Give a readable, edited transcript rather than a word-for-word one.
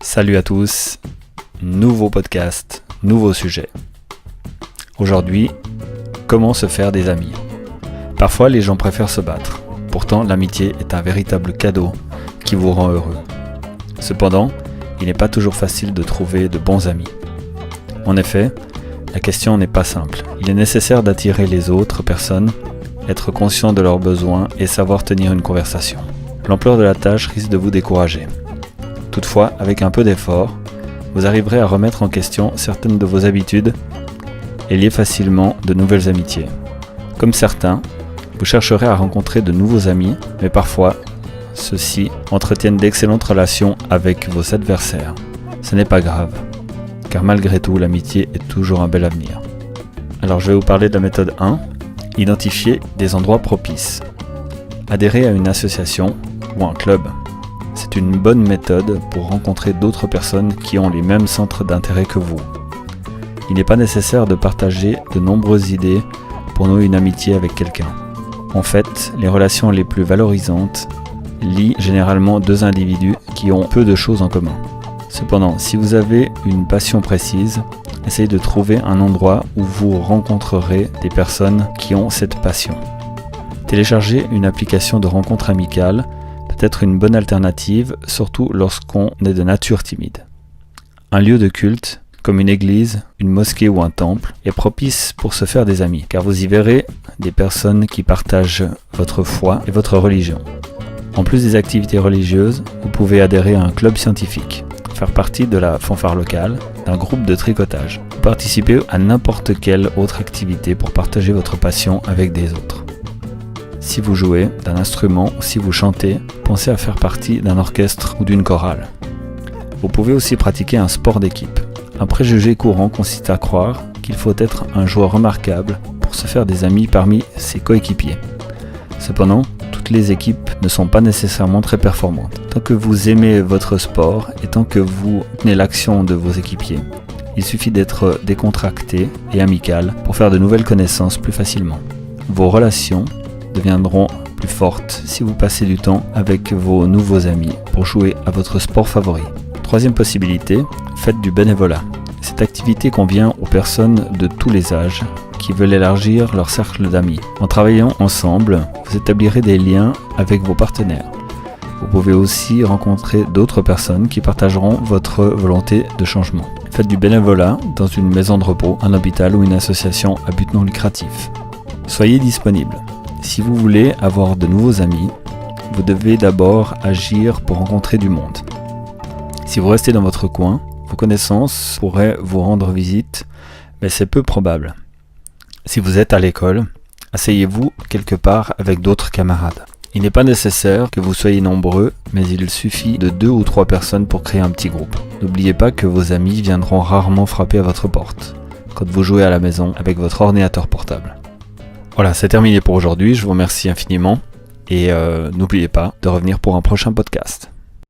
Salut à tous, nouveau podcast, nouveau sujet. Aujourd'hui, comment se faire des amis. Parfois les gens préfèrent se battre, pourtant l'amitié est un véritable cadeau qui vous rend heureux. Cependant, il n'est pas toujours facile de trouver de bons amis. En effet, la question n'est pas simple. Il est nécessaire d'attirer les autres personnes, être conscient de leurs besoins et savoir tenir une conversation. L'ampleur de la tâche risque de vous décourager. Toutefois, avec un peu d'effort, vous arriverez à remettre en question certaines de vos habitudes et lier facilement de nouvelles amitiés. Comme certains, vous chercherez à rencontrer de nouveaux amis, mais parfois, ceux-ci entretiennent d'excellentes relations avec vos adversaires. Ce n'est pas grave, car malgré tout, l'amitié est toujours un bel avenir. Alors je vais vous parler de la méthode 1, identifier des endroits propices. Adhérer à une association ou un club. C'est une bonne méthode pour rencontrer d'autres personnes qui ont les mêmes centres d'intérêt que vous. Il n'est pas nécessaire de partager de nombreuses idées pour nouer une amitié avec quelqu'un. En fait, les relations les plus valorisantes lient généralement deux individus qui ont peu de choses en commun. Cependant, si vous avez une passion précise, essayez de trouver un endroit où vous rencontrerez des personnes qui ont cette passion. Télécharger une application de rencontre amicale peut être une bonne alternative, surtout lorsqu'on est de nature timide. Un lieu de culte, comme une église, une mosquée ou un temple, est propice pour se faire des amis, car vous y verrez des personnes qui partagent votre foi et votre religion. En plus des activités religieuses, vous pouvez adhérer à un club scientifique, faire partie de la fanfare locale, d'un groupe de tricotage, ou participer à n'importe quelle autre activité pour partager votre passion avec des autres. Si vous jouez d'un instrument ou si vous chantez, pensez à faire partie d'un orchestre ou d'une chorale. Vous pouvez aussi pratiquer un sport d'équipe. Un préjugé courant consiste à croire qu'il faut être un joueur remarquable pour se faire des amis parmi ses coéquipiers. Cependant, toutes les équipes ne sont pas nécessairement très performantes. Tant que vous aimez votre sport et tant que vous tenez l'action de vos équipiers, il suffit d'être décontracté et amical pour faire de nouvelles connaissances plus facilement. Vos relations deviendront plus fortes si vous passez du temps avec vos nouveaux amis pour jouer à votre sport favori. Troisième possibilité, faites du bénévolat. Cette activité convient aux personnes de tous les âges qui veulent élargir leur cercle d'amis. En travaillant ensemble, vous établirez des liens avec vos partenaires. Vous pouvez aussi rencontrer d'autres personnes qui partageront votre volonté de changement. Faites du bénévolat dans une maison de repos, un hôpital ou une association à but non lucratif. Soyez disponible. Si vous voulez avoir de nouveaux amis, vous devez d'abord agir pour rencontrer du monde. Si vous restez dans votre coin, vos connaissances pourraient vous rendre visite, mais c'est peu probable. Si vous êtes à l'école, asseyez-vous quelque part avec d'autres camarades. Il n'est pas nécessaire que vous soyez nombreux, mais il suffit de 2 ou 3 personnes pour créer un petit groupe. N'oubliez pas que vos amis viendront rarement frapper à votre porte quand vous jouez à la maison avec votre ordinateur portable. Voilà, c'est terminé pour aujourd'hui, je vous remercie infiniment et n'oubliez pas de revenir pour un prochain podcast.